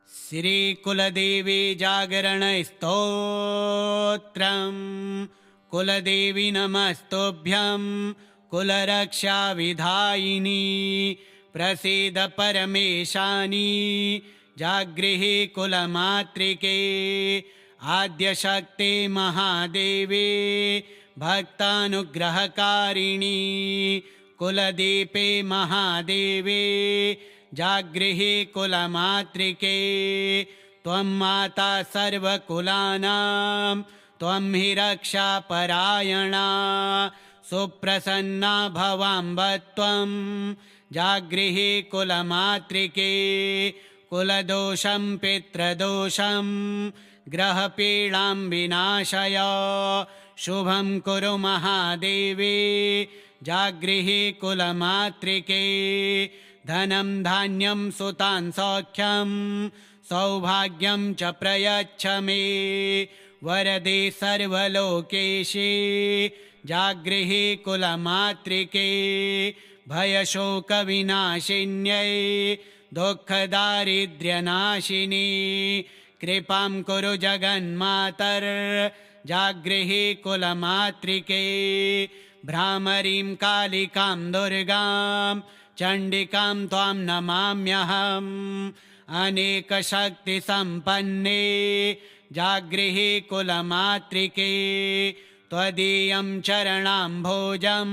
श्रीकुलदेवी जागरणस्तोत्रम्। कुलदेवी नमस्तुभ्यं कुलरक्षाविधायिनी। प्रसीद परमेशानी जागृहि कुलमातृके। आद्यशक्ति महादेवी भक्तानुग्रहकारिणी। कुलदीपे महादेवी जागृहि कुलमातृके। त्वं माता सर्वकुलानां त्वं हि रक्षापरायणा। सुप्रसन्ना भवाम्ब त्वं जागृहि कुलमातृके। कुलदोषं पितृदोषं ग्रहपीडां विनाशय। शुभं कुरु महादेवी जागृहि कुलमातृके। धनं धान्यं सुतान् सौख्यं सौभाग्यं च प्रयच्छ मे। वरदे सर्वलोकेशे जागृहि कुलमातृके। भयशोकविनाशिन्यै दुःखदारिद्र्यनाशिनी। कृपां कुरु जगन्मातर् जागृहि कुलमातृके। भ्रामरीं कालिकां दुर्गां चण्डिकां त्वां नमाम्यहम्। अनेकशक्तिसम्पन्ने जागृहि कुलमातृके। त्वदीयं चरणाम्भोजं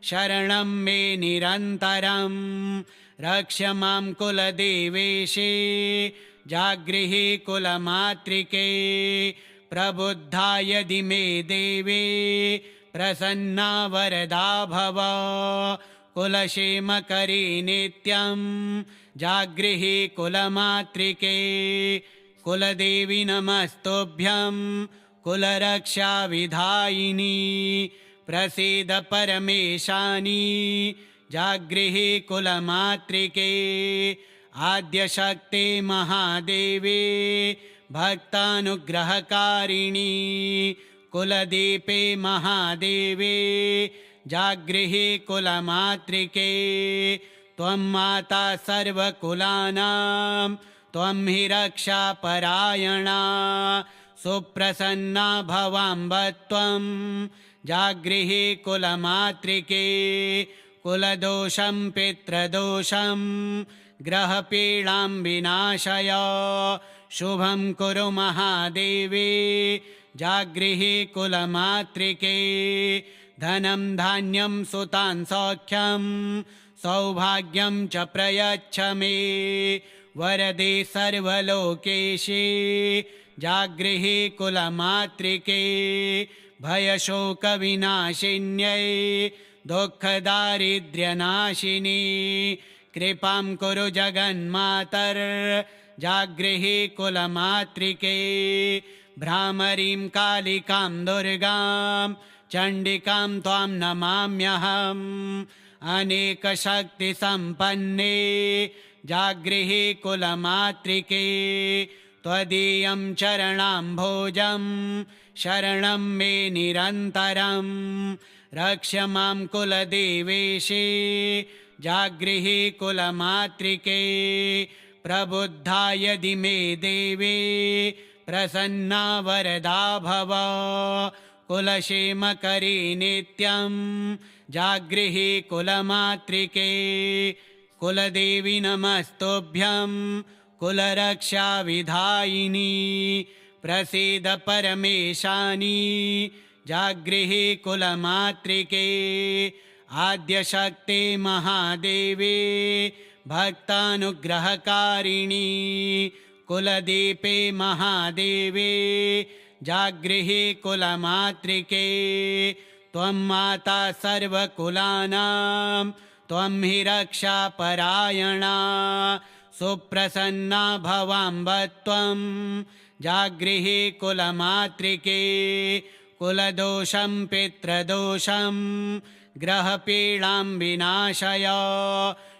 शरणं मे निरन्तरं। रक्ष मां कुलदेवेशे जागृहि कुलमातृके। प्रबुद्धा यदि मे देवे प्रसन्ना वरदा भव। कुलक्षेमकरी नित्यं जागृहि कुलमातृके। कुलदेवी नमस्तुभ्यं कुलरक्षाविधायिनी। प्रसीद परमेशानी जागृहि कुलमातृके। आद्यशक्ति महादेवी भक्तानुग्रहकारिणी। कुलदीपे महादेवी जागृहि कुलमातृके। त्वं माता सर्वकुलानां त्वं हि रक्षापरायणा। सुप्रसन्ना भवाम्ब त्वं जागृहि कुलमातृके। कुलदोषं पितृदोषं ग्रहपीडां विनाशय। शुभं कुरु महादेवी जागृहि कुलमातृके। धनं धान्यं सुतान् सौख्यं सौभाग्यं च प्रयच्छ मे। वरदे सर्वलोकेशे जागृहि कुलमातृके। भयशोकविनाशिन्यै दुःखदारिद्र्यनाशिनी। कृपां कुरु जगन्मातर् जागृहि कुलमातृके। भ्रामरीं कालिकां दुर्गां चण्डिकां त्वां नमाम्यहम्। अनेकशक्तिसम्पन्ने जागृहि कुलमातृके। त्वदीयं चरणाम्भोजं शरणं मे निरन्तरं। रक्ष मां कुलदेवेशे जागृहि कुलमातृके। प्रबुद्धा यदि मे देवे प्रसन्ना वरदा भव। कुलक्षेमकरी नित्यं जागृहि कुलमातृके। कुलदेवी नमस्तुभ्यं कुलरक्षाविधायिनी। प्रसीद परमेशानी जागृहि कुलमातृके। आद्यशक्ति महादेवी भक्तानुग्रहकारिणी। कुलदीपे महादेवी जागृहि कुलमातृके। त्वं माता सर्वकुलानां त्वं हि रक्षापरायणा। सुप्रसन्ना भवाम्ब त्वं जागृहि कुलमातृके। कुलदोषं पितृदोषं ग्रहपीडां विनाशय।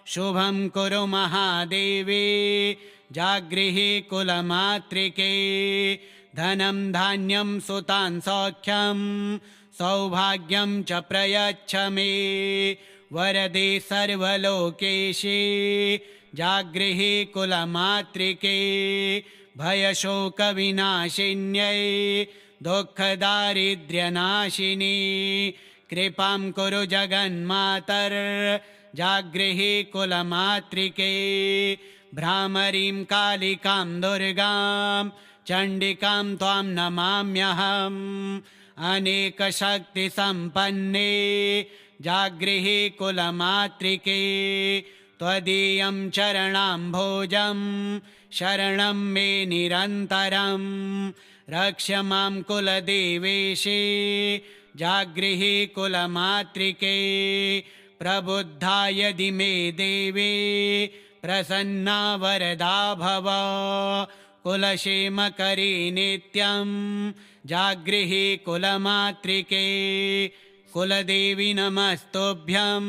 शुभं कुरु महादेवी जागृहि कुलमातृके। धनं धान्यं सुतान् सौख्यं सौभाग्यं च प्रयच्छ मे। वरदे सर्वलोकेशे जागृहि कुलमातृके भयशोकविनाशिन्यै दुःखदारिद्र्यनाशिनी कृपां कुरु जगन्मातर् जागृहि कुलमातृके भ्रामरीं कालिकां दुर्गां चण्डिकां त्वां नमाम्यहम् अनेकशक्तिसम्पन्ने जागृहि कुलमातृके त्वदीयं चरणाम्भोजं शरणं मे निरन्तरं रक्ष मां कुलदेवेशे जागृहि कुलमातृके प्रबुद्धाय दिमे देवे प्रसन्ना वरदा भव कुलक्षेमकरी नित्यं जागृहि कुलमातृके कुलदेवी नमस्तुभ्यं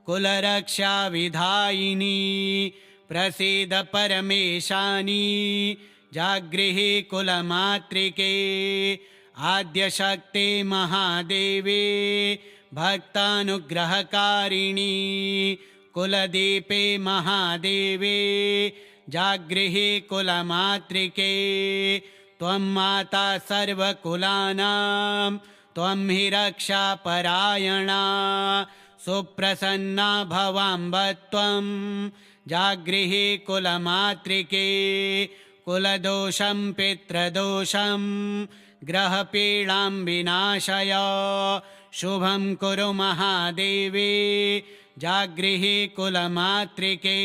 कुलरक्षाविधायिनी प्रसीद परमेशानी जागृहि कुलमातृके आद्यशक्ते महादेवे भक्तानुग्रहकारिणी कुलदीपे महादेवे जागृहि कुलमातृके त्वं माता सर्वकुलानां त्वं हि रक्षापरायणा सुप्रसन्ना भवाम्ब त्वं जागृहि कुलमातृके कुलदोषं पितृदोषं ग्रहपीडां विनाशय शुभं कुरु महादेवे जागृहि कुलमातृके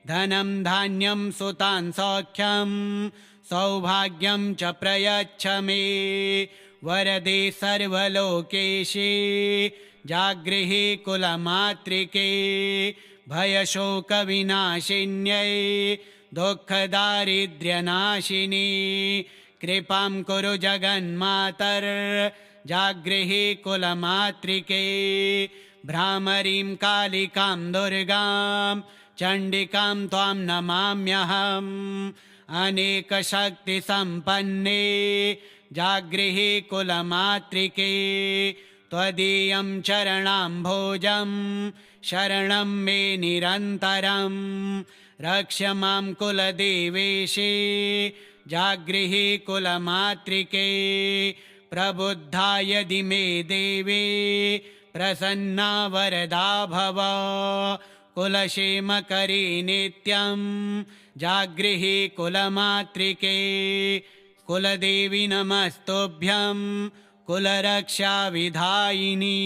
धनं धान्यं सुतां सौख्यं सौभाग्यं च प्रयच्छ मे वरदे सर्वलोकेशे जागृहि कुलमातृके भयशोकविनाशिन्यै दुःखदारिद्र्यनाशिनी कृपां कुरु जगन्मातर् जागृहि कुलमातृके भ्रामरीं कालिकां दुर्गां चण्डिकां त्वां नमाम्यहम् अनेकशक्तिसम्पन्ने जागृहि कुलमातृके त्वदीयं चरणाम्भोजं शरणं मे निरन्तरं रक्ष मां कुलदेवेशे जागृहि कुलमातृके प्रबुद्धाय दिमे देवे प्रसन्ना वरदा भव कुलक्षेमकरी नित्यं जागृहि कुलमातृके कुलदेवी नमस्तुभ्यं कुलरक्षाविधायिनी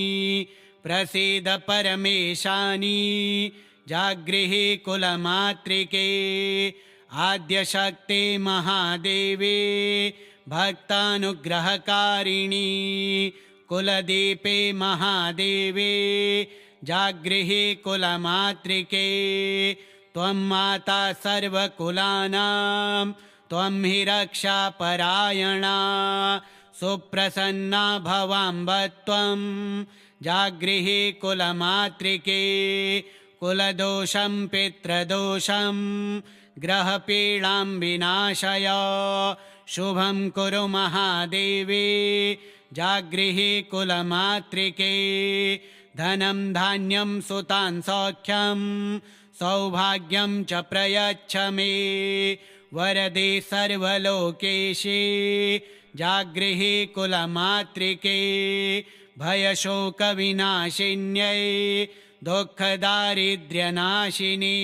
प्रसीद परमेशानी जागृहि कुलमातृके आद्यशक्ते महादेवे भक्तानुग्रहकारिणी कुलदीपे महादेवे जागृहि कुलमातृके त्वं माता सर्वकुलानां त्वं हि रक्षापरायणा सुप्रसन्ना भवाम्ब त्वं जागृहि कुलमातृके कुलदोषं पितृदोषं ग्रहपीडां विनाशय शुभं कुरु महादेवे जागृहि कुलमातृके धनं धान्यं सुतां सौख्यं सौभाग्यं च प्रयच्छ मे वरदे सर्वलोकेशे जागृहि कुलमातृके भयशोकविनाशिन्यै दुःखदारिद्र्यनाशिनी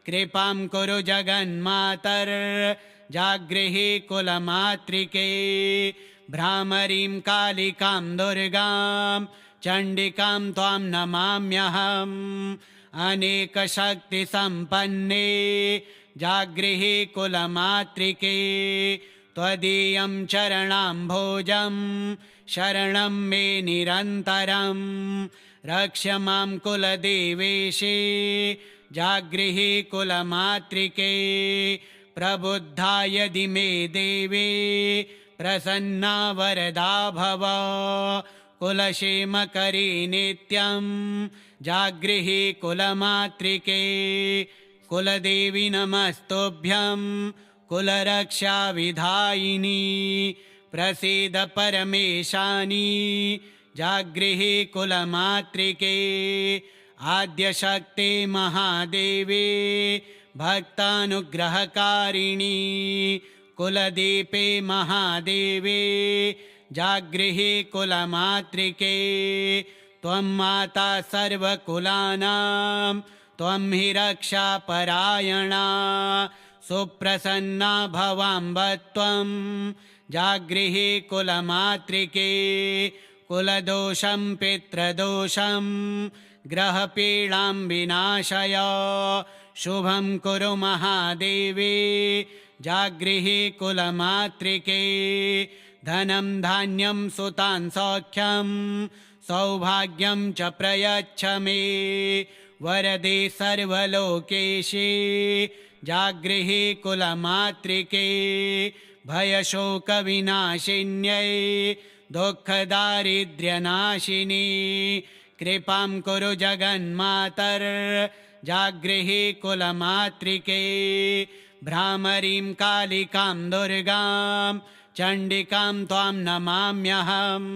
कृपां कुरु जगन्मातर् जागृहि कुलमातृके भ्रामरीं कालिकां दुर्गां चण्डिकां त्वां नमाम्यहम् अनेकशक्तिसम्पन्ने जागृहि कुलमातृके त्वदीयं चरणाम्भोजं शरणं मे निरन्तरं रक्ष मां कुलदेवेशे जागृहि कुलमातृके प्रबुद्धाय दिमे देवे प्रसन्ना वरदा भव कुलक्षेमकरी नित्यं जागृहि कुलमातृके कुलदेवी नमस्तुभ्यं कुलरक्षाविधायिनी प्रसीद परमेशानी जागृहि कुलमातृके आद्यशक्ते महादेवे भक्तानुग्रहकारिणी कुलदीपे महादेवे जागृहि कुलमातृके त्वं माता सर्वकुलानां त्वं हि रक्षापरायणा सुप्रसन्ना भवाम्ब त्वं जागृहि कुलमातृके कुलदोषं पितृदोषं ग्रहपीडां विनाशय शुभं कुरु महादेवी जागृहि कुलमातृके धनं धान्यं सुतान् सौख्यं सौभाग्यं च प्रयच्छ मे वरदे सर्वलोकेशे जागृहि कुलमातृके भयशोकविनाशिन्यै दुःखदारिद्र्यनाशिनी कृपां कुरु जगन्मातर् जागृहि कुलमातृके भ्रामरीं कालिकां दुर्गां चण्डिकां त्वां नमाम्यहम्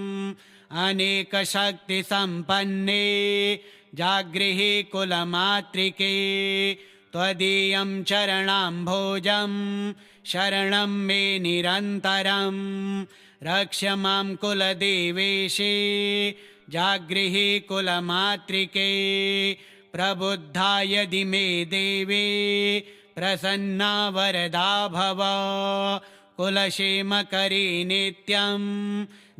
अनेकशक्तिसम्पन्ने जागृहि कुलमातृके त्वदीयं चरणाम्भोजं शरणं मे निरन्तरं रक्ष मां कुलदेवेशे जागृहि कुलमातृके प्रबुद्धा यदि मे देवे प्रसन्ना वरदा भव कुलक्षेमकरी नित्यं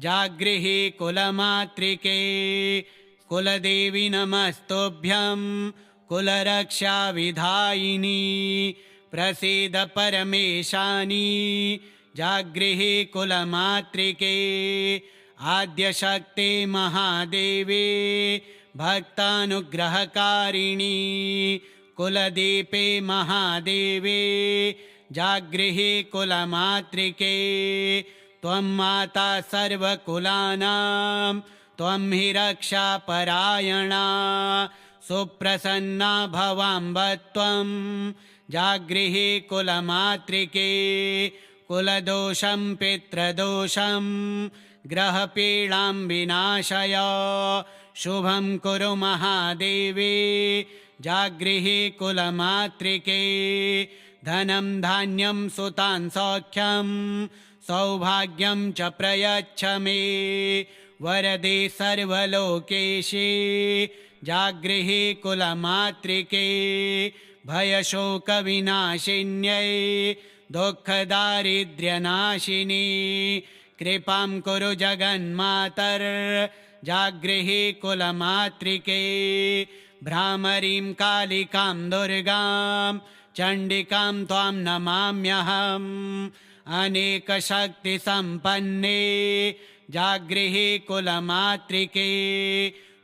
जागृहि कुलमातृके कुलदेवी नमस्तुभ्यं कुलरक्षाविधायिनी प्रसीद परमेशानी जागृहि कुलमातृके आद्यशक्ते महादेवे भक्तानुग्रहकारिणी कुलदीपे महादेवे जागृहि कुलमातृके त्वं माता सर्वकुलानां त्वं हि रक्षापरायणा सुप्रसन्ना भवाम्ब त्वं जागृहि कुलमातृके कुलदोषं पितृदोषं ग्रहपीडां विनाशय शुभं कुरु महादेवी जागृहि कुलमातृके धनं धान्यं सुतान् सौख्यं सौभाग्यं च प्रयच्छ मे वरदे सर्वलोकेशे जागृहि कुलमातृके भयशोकविनाशिन्यै दुःखदारिद्र्यनाशिनी कृपां कुरु जगन्मातर् जागृहि कुलमातृके भ्रामरीं कालिकां दुर्गां चण्डिकां त्वां नमाम्यहम् अनेकशक्तिसम्पन्ने जागृहि कुलमातृके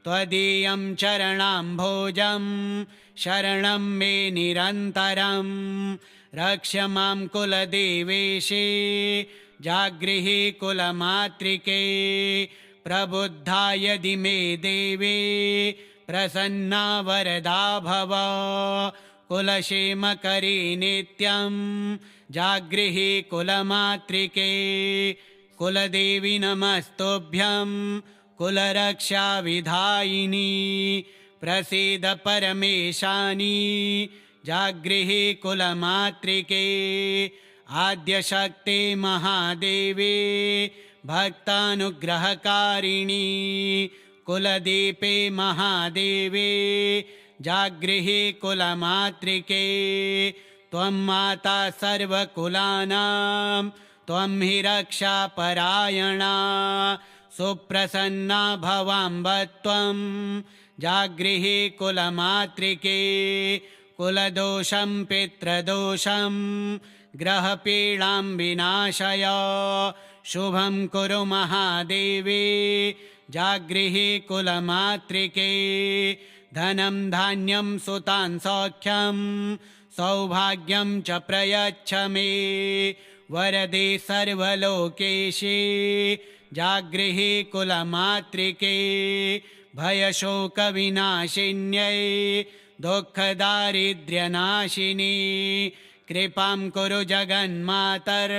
त्वदीयं चरणाम्भोजं शरणं मे निरन्तरं रक्ष मां कुलदेवेशे जागृहि कुलमातृके प्रबुद्धा यदि मे देवे प्रसन्ना वरदा भव कुलक्षेमकरी नित्यं जागृहि कुलमातृके कुलदेवी नमस्तुभ्यं कुलरक्षाविधायिनी प्रसीद परमेशानी जागृहि कुलमातृके आद्यशक्ते महादेवे भक्तानुग्रहकारिणी कुलदीपे महादेवे जागृहि कुलमातृके त्वं माता सर्वकुलानां त्वं हि रक्षापरायणा सुप्रसन्ना भवाम्ब त्वं जागृहि कुलमातृके कुलदोषं पितृदोषं ग्रहपीडां विनाशय शुभं कुरु महादेवी जागृहि कुलमातृके धनं धान्यं सुतान् सौख्यं सौभाग्यं च प्रयच्छ मे वरदे सर्वलोकेशे जागृहि कुलमातृके भयशोकविनाशिन्यै दुःखदारिद्र्यनाशिनी कृपां कुरु जगन्मातर्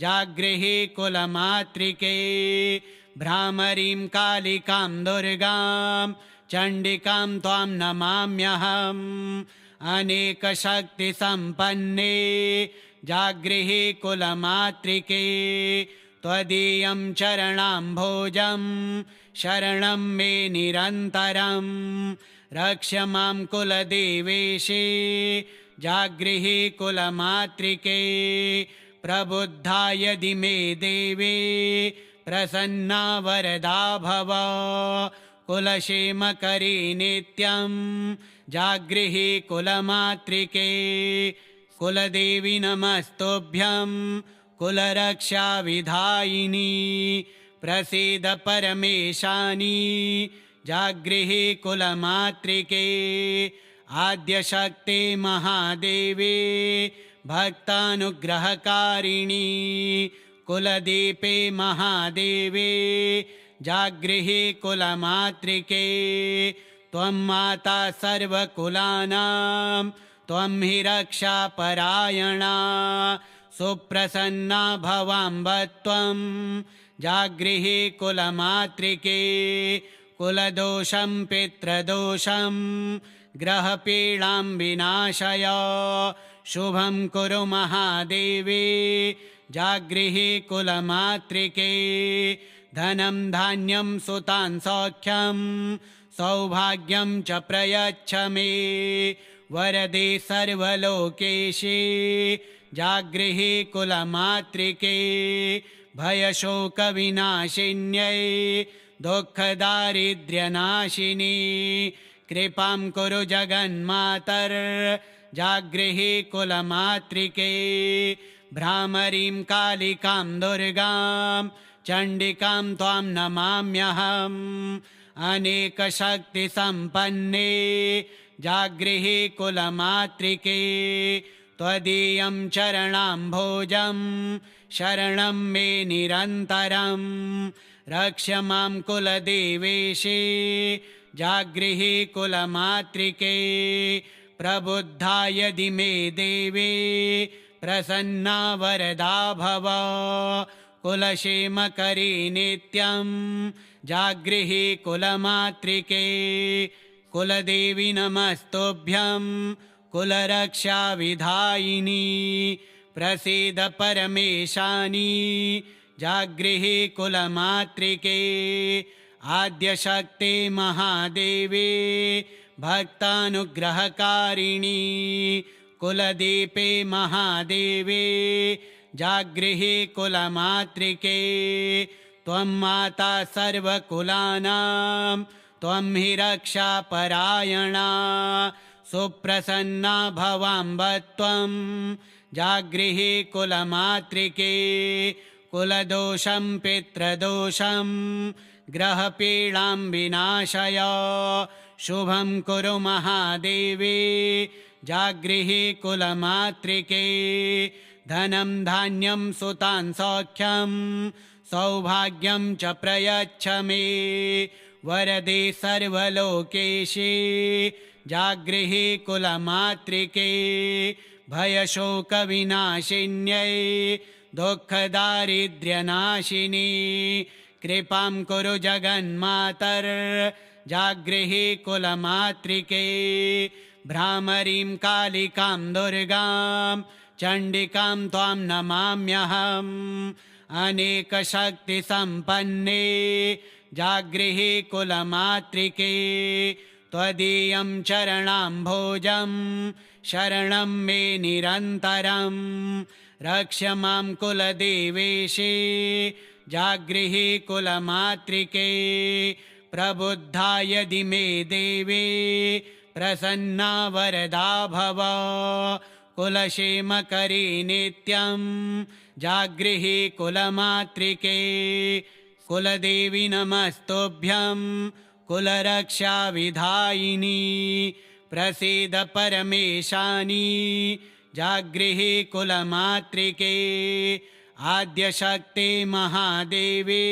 जागृहि कुलमातृके भ्रामरीं कालिकां दुर्गां चण्डिकां त्वां नमाम्यहम् अनेकशक्तिसम्पन्ने जागृहि कुलमातृके त्वदीयं चरणाम्भोजं शरणं मे निरन्तरं रक्ष मां कुलदेवेशे जागृहि कुलमातृके प्रबुद्धाय दिमे देवे प्रसन्ना वरदा भव कुलक्षेमकरी नित्यं जागृहि कुलमातृके कुलदेवी नमस्तुभ्यं कुलरक्षाविधायिनी प्रसीद परमेशानी जागृहि कुलमातृके आद्यशक्ते महादेवे भक्तानुग्रहकारिणी कुलदीपे महादेवे जागृहि कुलमातृके त्वं माता सर्वकुलानां त्वं हि रक्षापरायणा सुप्रसन्ना भवाम्ब त्वं जागृहि कुलमातृके कुलदोषं पितृदोषं ग्रहपीडां विनाशय शुभं कुरु महादेवे जागृहि कुलमातृके धनं धान्यं सुतान् सौख्यं सौभाग्यं च प्रयच्छ मे वरदे सर्वलोकेशे जागृहि कुलमातृके भयशोकविनाशिन्यै दुःखदारिद्र्यनाशिनी कृपां कुरु जगन्मातर् जागृहि कुलमातृके भ्रामरीं कालिकां दुर्गां चण्डिकां त्वां नमाम्यहम् अनेकशक्तिसम्पन्ने जागृहि कुलमातृके त्वदीयं चरणाम्भोजं शरणं मे निरन्तरं रक्ष मां कुलदेवेशे जागृहि कुलमातृके प्रबुद्धाय दिमे देवे प्रसन्ना वरदा भव कुलक्षेमकरी नित्यं जागृहि कुलमातृके कुलदेवी नमस्तुभ्यं कुलरक्षाविधायिनी प्रसीद परमेशानी जागृहि कुलमातृके आद्यशक्ते महादेवे भक्तानुग्रहकारिणी कुलदीपे महादेवे जागृहि कुलमातृके त्वं माता सर्वकुलानां त्वं हि रक्षापरायणा सुप्रसन्ना भवाम्ब त्वं जागृहि कुलमातृके कुलदोषं पितृदोषं ग्रहपीडां विनाशय शुभं कुरु महादेवे जागृहि कुलमातृके धनं धान्यं सुतान् सौख्यं सौभाग्यं च प्रयच्छ मे वरदे सर्वलोकेशे जागृहि कुलमातृके भयशोकविनाशिन्यै दुःखदारिद्र्यनाशिनी कृपां कुरु जगन्मातर् जागृहि कुलमातृके भ्रामरीं कालिकां दुर्गां चण्डिकां त्वां नमाम्यहम् अनेकशक्तिसम्पन्ने जागृहि कुलमातृके त्वदीयं चरणाम्भोजं शरणं मे निरन्तरं रक्ष मां कुलदेवेशे जागृहि कुलमातृके प्रबुद्धाय दिमे देवे प्रसन्ना वरदा भव कुलक्षेमकरी नित्यं जागृहि कुलमातृके कुलदेवी नमस्तुभ्यं कुलरक्षाविधायिनी प्रसीद परमेशानी जागृहि कुलमातृके आद्यशक्ते महादेवे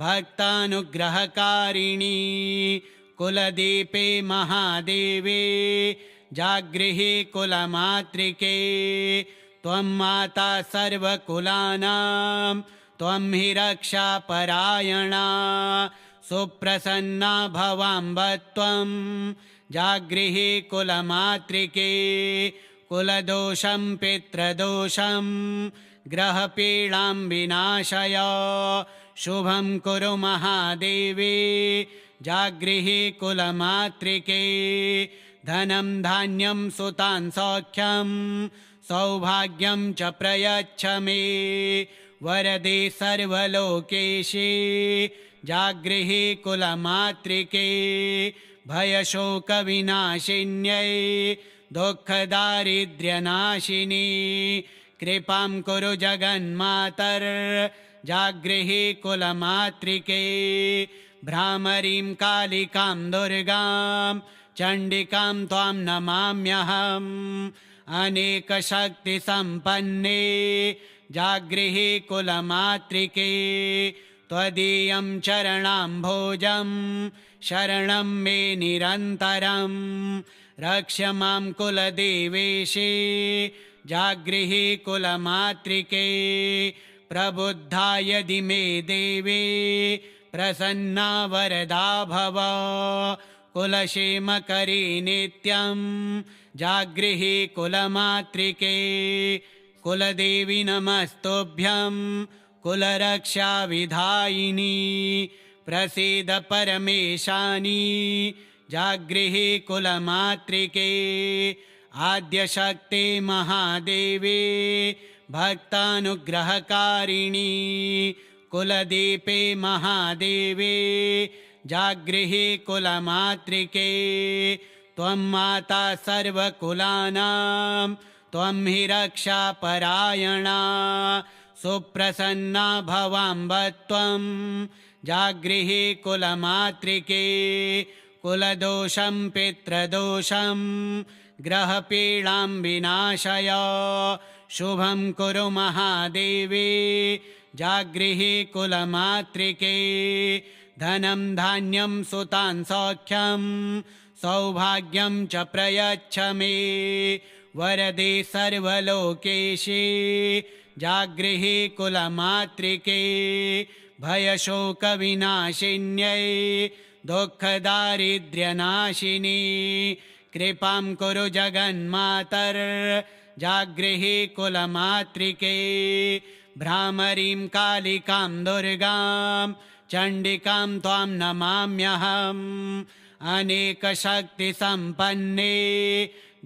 भक्तानुग्रहकारिणी कुलदीपे महादेवे जागृहि कुलमातृके त्वं माता सर्वकुलानां त्वं हि रक्षापरायणा सुप्रसन्ना भवाम्ब त्वं जागृहि कुलमातृके कुलदोषं पितृदोषं ग्रहपीडां विनाशय शुभं कुरु महादेवी जागृहि कुलमातृके धनं धान्यं सुतान् सौख्यं सौभाग्यं च प्रयच्छ मे वरदे सर्वलोकेशे जागृहि कुलमातृके भयशोकविनाशिन्यै दुःखदारिद्र्यनाशिनी कृपां कुरु जगन्मातर् जागृहि कुलमातृके भ्रामरीं कालिकां दुर्गां चण्डिकां त्वां नमाम्यहम् अनेकशक्तिसम्पन्ने जागृहि कुलमातृके त्वदीयं चरणाम्भोजं शरणं मे निरन्तरं रक्ष मां कुलदेवेशे जागृहि कुलमातृके प्रबुद्धाय दिमे देवे प्रसन्ना वरदा भव कुलक्षेमकरी नित्यं जागृहि कुलमातृके कुलदेवी नमस्तुभ्यं कुलरक्षाविधायिनी प्रसीद परमेशानी जागृहि कुलमातृके आद्यशक्ते महादेवे भक्तानुग्रहकारिणी कुलदीपे महादेवे जागृहि कुलमातृके त्वं माता सर्वकुलानां त्वं हि रक्षापरायणा सुप्रसन्ना भवाम्ब त्वं जागृहि कुलमातृके कुलदोषं पितृदोषं ग्रहपीडां विनाशय शुभं कुरु महादेवी जागृहि कुलमातृके धनं धान्यं सुतान् सौख्यं सौभाग्यं च प्रयच्छ मे वरदे सर्वलोकेशे जागृहि कुलमातृके भयशोकविनाशिन्यै दुःखदारिद्र्यनाशिनी कृपां कुरु जगन्मातर् जागृहि कुलमातृके भ्रामरीं कालिकां दुर्गां चण्डिकां त्वां नमाम्यहम् अनेकशक्तिसम्पन्ने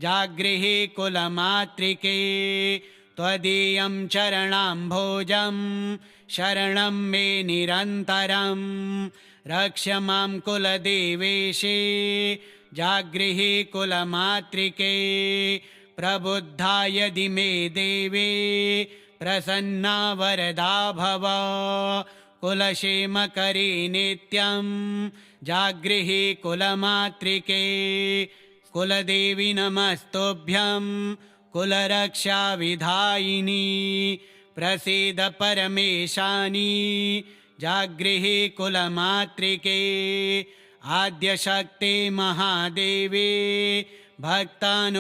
जागृहि कुलमातृके त्वदीयं चरणाम्भोजं शरणं मे निरन्तरं रक्ष मां कुलदेवेशे जागृहि कुलमातृके प्रबुद्धाय दिमे देवे प्रसन्ना वरदा भव कुलक्षेमकरी नित्यं जागृहि कुलमातृके कुलदेवी नमस्तुभ्यं कुलरक्षाविधायिनी प्रसीद परमेशानी जागृहि कुलमातृके आद्यशक्ते महादेवे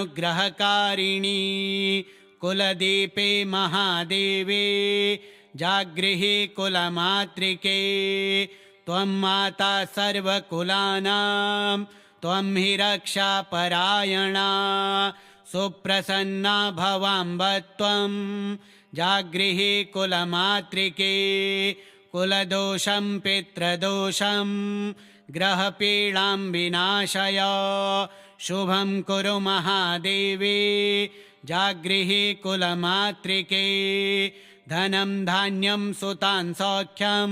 भक्तानुग्रहकारिणी कुलदीपे महादेवे जागृहि कुलमातृके त्वं माता सर्वकुलानां त्वं हि रक्षापरायणा सुप्रसन्ना भवाम्ब त्वं जागृहि कुलमातृके कुलदोषं पितृदोषं ग्रहपीडां विनाशय शुभं कुरु महादेवी जागृहि कुलमातृके धनं धान्यं सुतान् सौख्यं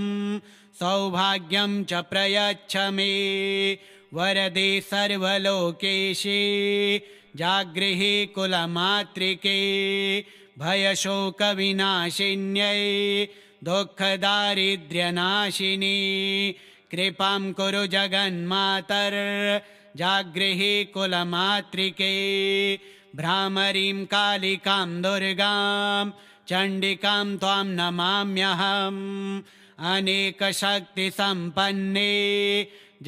सौभाग्यं च प्रयच्छ मे वरदे सर्वलोकेशे जागृहि कुलमातृके भयशोकविनाशिन्यै दुःखदारिद्र्यनाशिनी कृपां कुरु जगन्मातर् जागृहि कुलमातृके भ्रामरीं कालिकां दुर्गां चण्डिकां त्वां नमाम्यहम् अनेकशक्तिसम्पन्ने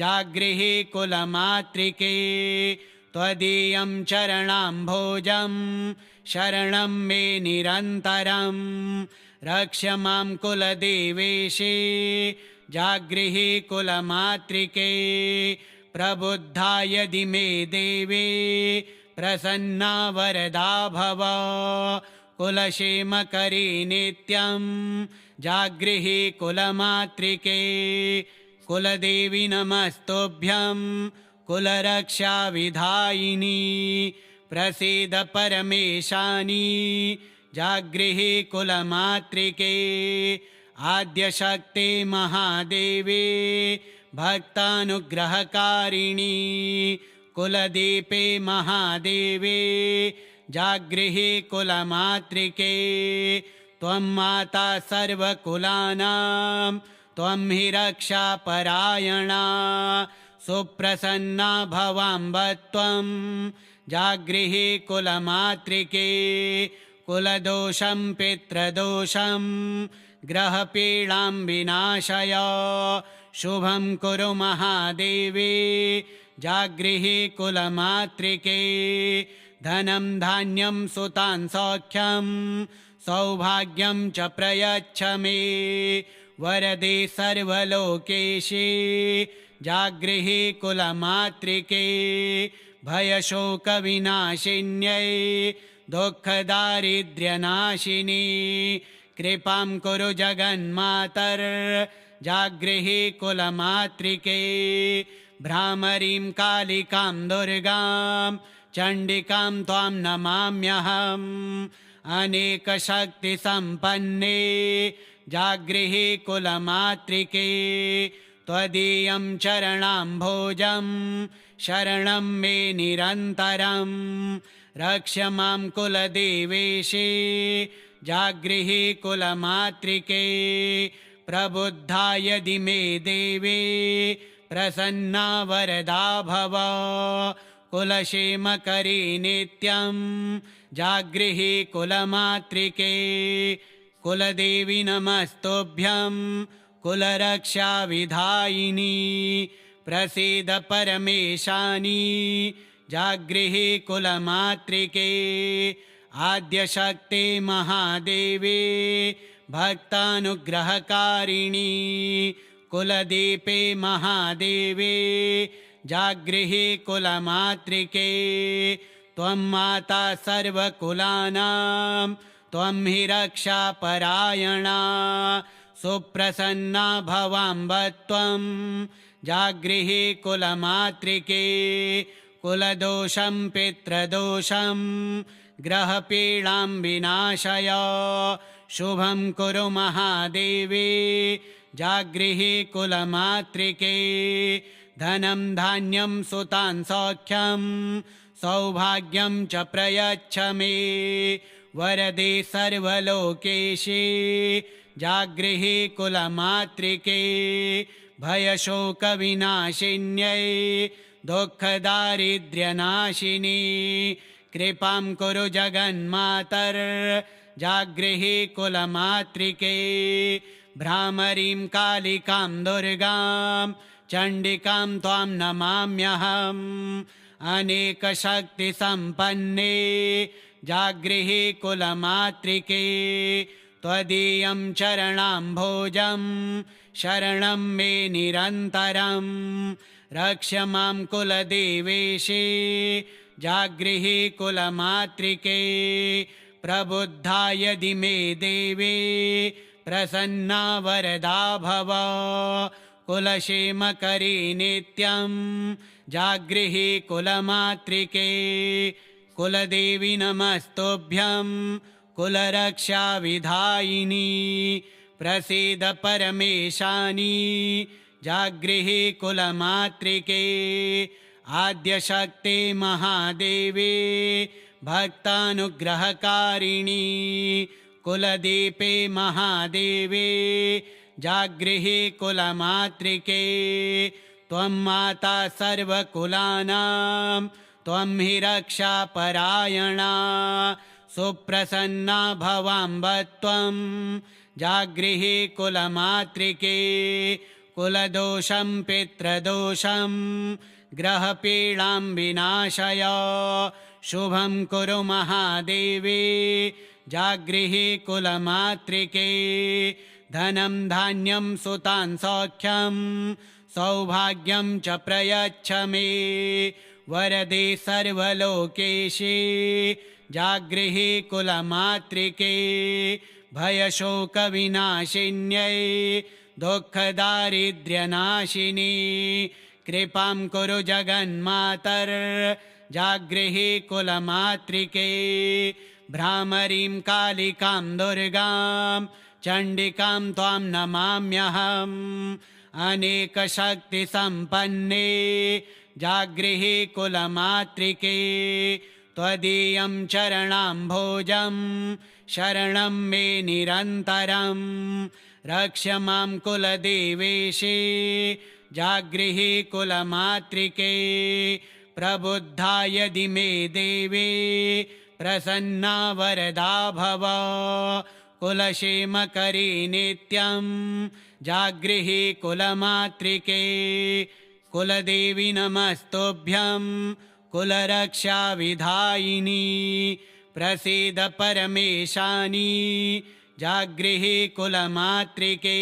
जागृहि कुलमातृके त्वदीयं चरणाम्भोजं शरणं मे निरन्तरं रक्ष मां कुलदेवेशे जागृहि कुलमातृके प्रबुद्धाय दिमे देवे प्रसन्ना वरदा भव कुलक्षेमकरी नित्यं जागृहि कुलमातृके कुलदेवी नमस्तुभ्यं कुलरक्षाविधायिनी प्रसीद परमेशानी जागृहि कुलमातृके आद्यशक्ते महादेवे भक्तानुग्रहकारिणी कुलदीपे महादेवे जागृहि कुलमातृके त्वं माता सर्वकुलानां त्वं हि रक्षापरायणा सुप्रसन्ना भवाम्ब त्वं जागृहि कुलमातृके कुलदोषं पितृदोषं ग्रहपीडां विनाशय शुभं कुरु महादेवे जागृहि कुलमातृके धनं धान्यं सुतां सौख्यं सौभाग्यं च प्रयच्छ मे वरदे सर्वलोकेशे जागृहि कुलमातृके भयशोकविनाशिन्यै दुःखदारिद्र्यनाशिनी कृपां कुरु जगन्मातर् जागृहि कुलमातृके भ्रामरीं कालिकां दुर्गां चण्डिकां त्वां नमाम्यहम् अनेकशक्तिसम्पन्ने जागृहि कुलमातृके त्वदीयं चरणाम्भोजं शरणं मे निरन्तरं रक्ष मां कुलदेवेशे जागृहि कुलमातृके प्रबुद्धाय दिमे देवे प्रसन्ना वरदा भव कुलक्षेमकरी नित्यं जागृहि कुलमातृके कुलदेवी नमस्तुभ्यं कुलरक्षाविधायिनी प्रसीद परमेशानी जागृहि कुलमातृके आद्यशक्ते महादेवे भक्तानुग्रहकारिणी कुलदीपे महादेवे जागृहि कुलमातृके त्वं माता सर्वकुलानां त्वं हि रक्षापरायणा सुप्रसन्ना भवाम्ब त्वं जागृहि कुलमातृके कुलदोषं पितृदोषं ग्रहपीडां विनाशय शुभं कुरु महादेवे जागृहि कुलमातृके धनं धान्यं सुतां सौख्यं सौभाग्यं च प्रयच्छ मे वरदे सर्वलोकेशे जागृहि कुलमातृके भयशोकविनाशिन्यै दुःखदारिद्र्यनाशिनी कृपां कुरु जगन्मातर् जागृहि कुलमातृके भ्रामरीं कालिकां दुर्गां चण्डिकां त्वां नमाम्यहम् अनेकशक्तिसम्पन्ने जागृहि कुलमातृके त्वदीयं चरणाम्भोजं शरणं मे निरन्तरं रक्ष मां कुलदेवेशे जागृहि कुलमातृके प्रबुद्धाय दिमे देवे प्रसन्ना वरदा भव कुलक्षेमकरी नित्यं जागृहि कुलमातृके कुलदेवी नमस्तुभ्यं कुलरक्षाविधायिनी प्रसीद परमेशानी जागृहि कुलमातृके आद्यशक्ते महादेवे भक्तानुग्रहकारिणी कुलदीपे महादेवे जागृहि कुलमातृके त्वं माता सर्वकुलानां त्वं हि रक्षापरायणा सुप्रसन्ना भवाम्ब त्वं जागृहि कुलमातृके कुलदोषं पितृदोषं ग्रहपीडां विनाशय शुभं कुरु महादेवे जागृहि कुलमातृके धनं धान्यं सुतान् सौख्यं सौभाग्यं च प्रयच्छ मे वरदे सर्वलोकेशे जागृहि कुलमातृके भयशोकविनाशिन्यै दुःखदारिद्र्यनाशिनी कृपां कुरु जगन्मातर् जागृहि कुलमातृके भ्रामरीं कालिकां दुर्गां चण्डिकां त्वां नमाम्यहम् अनेकशक्तिसम्पन्ने जागृहि कुलमातृके त्वदीयं चरणाम्भोजं शरणं मे निरन्तरं रक्ष मां कुलदेवेशे जागृहि कुलमातृके प्रबुद्धाय दिमे देवे प्रसन्ना वरदा भव कुलक्षेमकरी नित्यं जागृहि कुलमातृके कुलदेवी नमस्तुभ्यं कुलरक्षाविधायिनी प्रसीद परमेशानी जागृहि कुलमातृके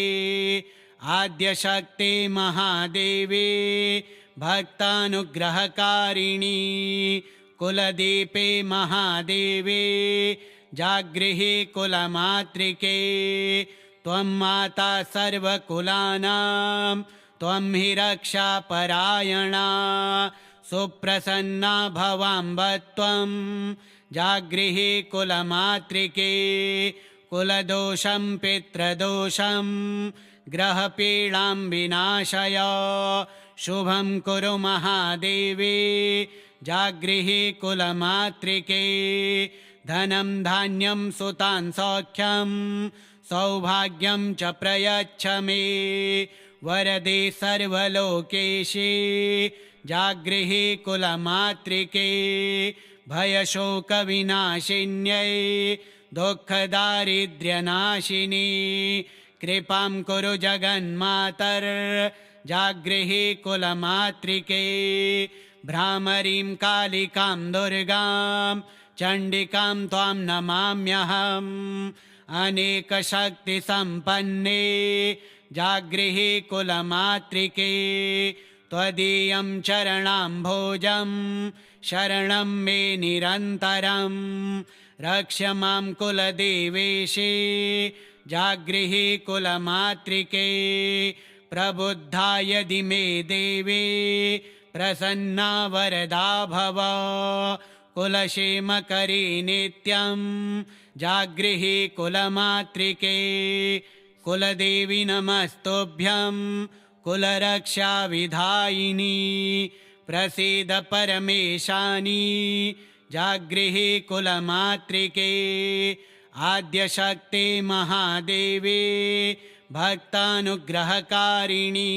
आद्यशक्ते महादेवे भक्तानुग्रहकारिणी कुलदीपे महादेवे जागृहि कुलमातृके त्वं माता सर्वकुलानां त्वं हि रक्षापरायणा सुप्रसन्ना भवाम्ब त्वं जागृहि कुलमातृके कुलदोषं पितृदोषं ग्रहपीडां विनाशय शुभं कुरु महादेवे जागृहि कुलमातृके धनं धान्यं सुतान् सौख्यं सौभाग्यं च प्रयच्छ मे वरदे सर्वलोकेशे जागृहि कुलमातृके भयशोकविनाशिन्यै दुःखदारिद्र्यनाशिनी कृपां कुरु जगन्मातर् जागृहि कुलमातृके भ्रामरीं कालिकां दुर्गां चण्डिकां त्वां नमाम्यहम् अनेकशक्तिसम्पन्ने जागृहि कुलमातृके त्वदीयं चरणाम्भोजं शरणं मे निरन्तरं रक्ष मां कुलदेवेशे जागृहि कुलमातृके प्रबुद्धाय दिमे देवे प्रसन्ना वरदा भव कुलक्षेमकरी नित्यं जागृहि कुलमातृके कुलदेवी नमस्तुभ्यं कुलरक्षाविधायिनी प्रसीद परमेशानी जागृहि कुलमातृके आद्यशक्ते महादेवे भक्तानुग्रहकारिणी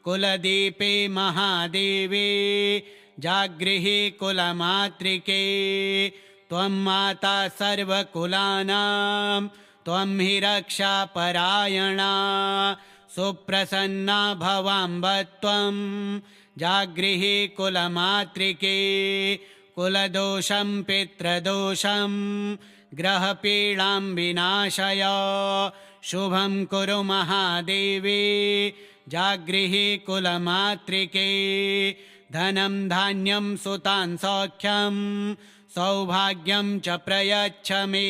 कुलदीपे महादेवे जागृहि कुलमातृके त्वं माता सर्वकुलानां त्वं हि रक्षापरायणा सुप्रसन्ना भवाम्ब त्वं जागृहि कुलमातृके कुलदोषं पितृदोषं ग्रहपीडां विनाशय शुभं कुरु महादेवे जागृहि कुलमातृके धनं धान्यं सुतान् सौख्यं सौभाग्यं च प्रयच्छ मे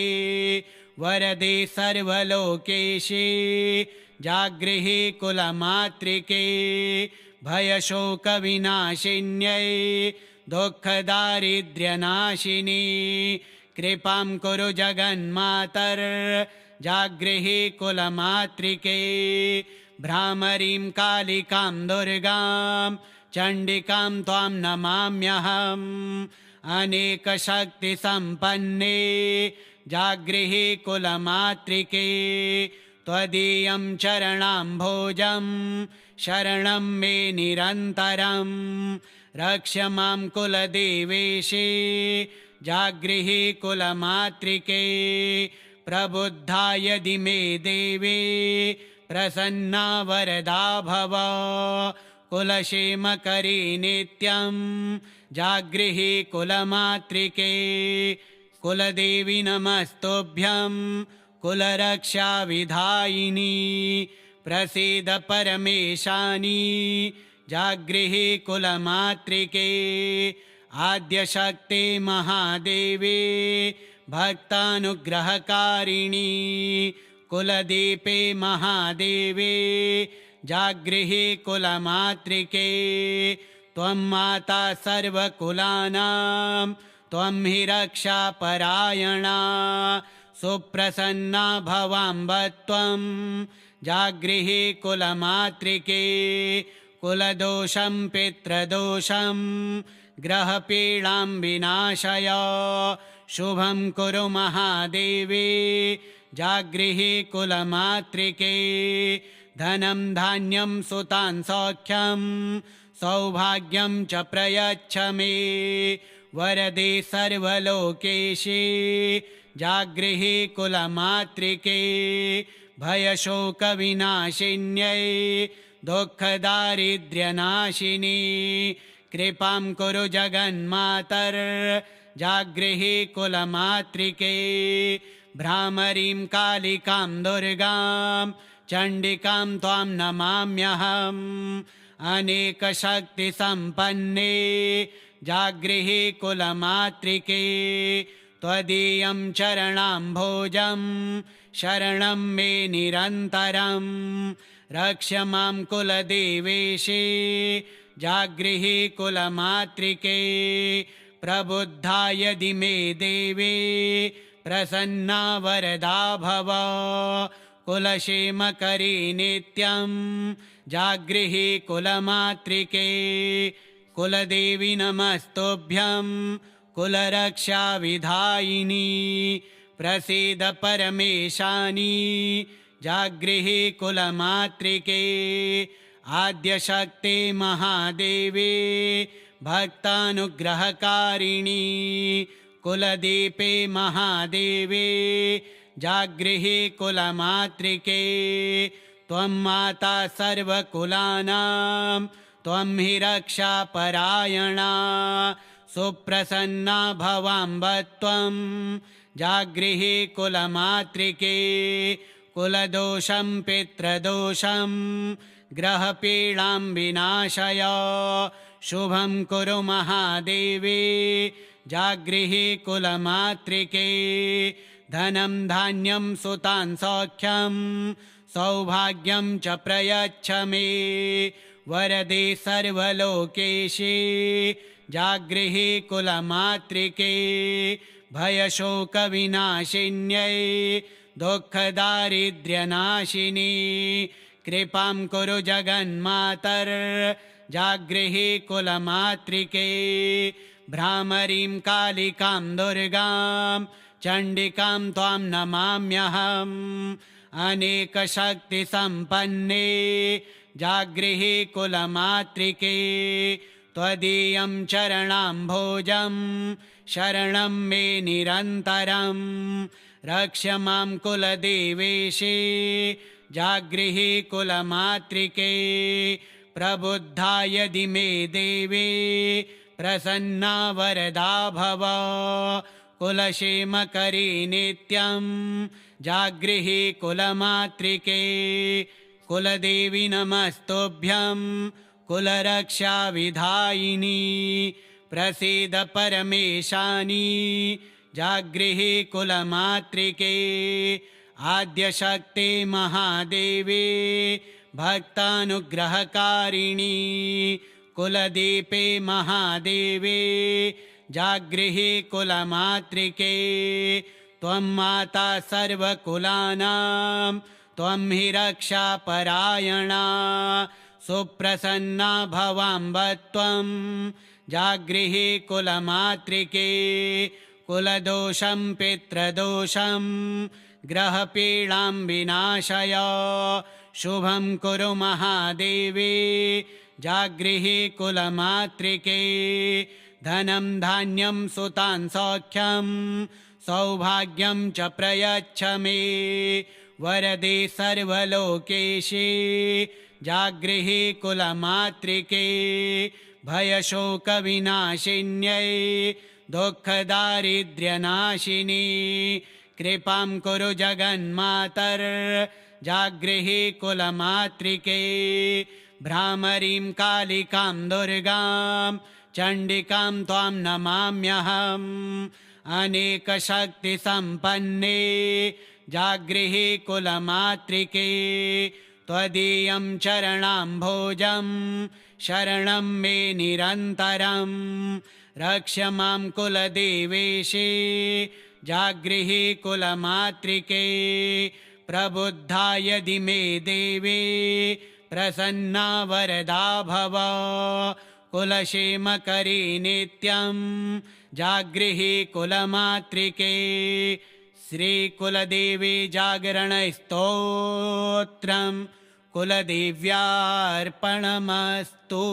वरदे सर्वलोकेशे जागृहि कुलमातृके भयशोकविनाशिन्यै दुःखदारिद्र्यनाशिनी कृपां कुरु जगन्मातर् जागृहि कुलमातृके भ्रामरीं कालिकां दुर्गां चण्डिकां त्वां नमाम्यहम् अनेकशक्तिसम्पन्ने जागृहि कुलमातृके त्वदीयं चरणाम्भोजं शरणं मे निरन्तरं रक्ष मां कुलदेवेशे जागृहि कुलमातृके प्रबुद्धाय दिमे देवे प्रसन्ना वरदा भव कुलक्षेमकरी नित्यं जागृहि कुलमातृके कुलदेवी नमस्तुभ्यं कुलरक्षाविधायिनी प्रसीद परमेशानी जागृहि कुलमातृके आद्यशक्ते महादेवे भक्तानुग्रहकारिणी कुलदीपे महादेवे जागृहि कुलमातृके त्वं माता सर्वकुलानां त्वं हि रक्षापरायणा सुप्रसन्ना भवाम्ब त्वं जागृहि कुलमातृके कुलदोषं पितृदोषं ग्रहपीडां विनाशय शुभं कुरु महादेवे जागृहि कुलमातृके धनं धान्यं सुतान् सौख्यं सौभाग्यं च प्रयच्छ मे वरदे सर्वलोकेशे जागृहि कुलमातृके भयशोकविनाशिन्यै दुःखदारिद्र्यनाशिनी कृपां कुरु जगन्मातर् जागृहि कुलमातृके भ्रामरीं कालिकां दुर्गां चण्डिकां त्वां नमाम्यहम् अनेकशक्तिसम्पन्ने जागृहि कुलमातृके त्वदीयं चरणाम्भोजं शरणं मे निरन्तरं रक्ष मां कुलदेवेशे जागृहि कुलमातृके प्रबुद्धा यदि मे देवे प्रसन्ना वरदा भव कुलक्षेमकरी नित्यं जागृहि कुलमातृके कुलदेवी नमस्तुभ्यं कुलरक्षाविधायिनी प्रसीद परमेशानी जागृहि कुलमातृके आद्यशक्ते महादेवे भक्तानुग्रहकारिणी कुलदीपे महादेवे जागृहि कुलमातृके त्वं माता सर्वकुलानां त्वं हि रक्षापरायणा सुप्रसन्ना भवाम्ब त्वं जागृहि कुलमातृके कुलदोषं पितृदोषं ग्रहपीडां विनाशय शुभं कुरु महादेवे जागृहि कुलमातृके धनं धान्यं सुतान् सौख्यं सौभाग्यं च प्रयच्छ मे वरदे सर्वलोकेशे जागृहि कुलमातृके भयशोकविनाशिन्यै दुःखदारिद्र्यनाशिनी कृपां कुरु जगन्मातर् जागृहि कुलमातृके भ्रामरीं कालिकां दुर्गां चण्डिकां त्वां नमाम्यहम् अनेकशक्तिसम्पन्ने जागृहि कुलमातृके त्वदीयं चरणाम्भोजं शरणं मे निरन्तरं रक्ष मां कुलदेवेशे जागृहि कुलमातृके प्रबुद्धा यदि मे देवे प्रसन्ना वरदा भव कुलक्षेमकरी नित्यं जागृहि कुलमातृके कुलदेवी नमस्तुभ्यं कुलरक्षाविधायिनी प्रसीद परमेशानी जागृहि कुलमातृके आद्यशक्ते महादेवे भक्तानुग्रहकारिणी कुलदीपे महादेवे जागृहि कुलमातृके त्वं माता सर्वकुलानां त्वं हि रक्षापरायणा सुप्रसन्ना भवाम्ब त्वं जागृहि कुलमातृके कुलदोषं पितृदोषं ग्रहपीडां विनाशय शुभं कुरु महादेवे जागृहि कुलमातृके धनं धान्यं सुतान् सौख्यं सौभाग्यं च प्रयच्छ मे वरदे सर्वलोकेशे जागृहि कुलमातृके भयशोकविनाशिन्यै दुःखदारिद्र्यनाशिनी कृपां कुरु जगन्मातर्जागृहि कुलमातृके भ्रामरीं कालिकां दुर्गां चण्डिकां त्वां नमाम्यहम् अनेकशक्तिसम्पन्ने जागृहि कुलमातृके त्वदीयं चरणाम्भोजं शरणं मे निरन्तरं रक्ष मां कुलदेवेशे जागृहि कुलमातृके प्रबुद्धाय दिमे देवे प्रसन्ना वरदा भव कुलक्षेमकरी नित्यं जागृहि कुलमातृके श्रीकुलदेवी जागरणस्तोत्रं कुलदेव्यार्पणमस्तु।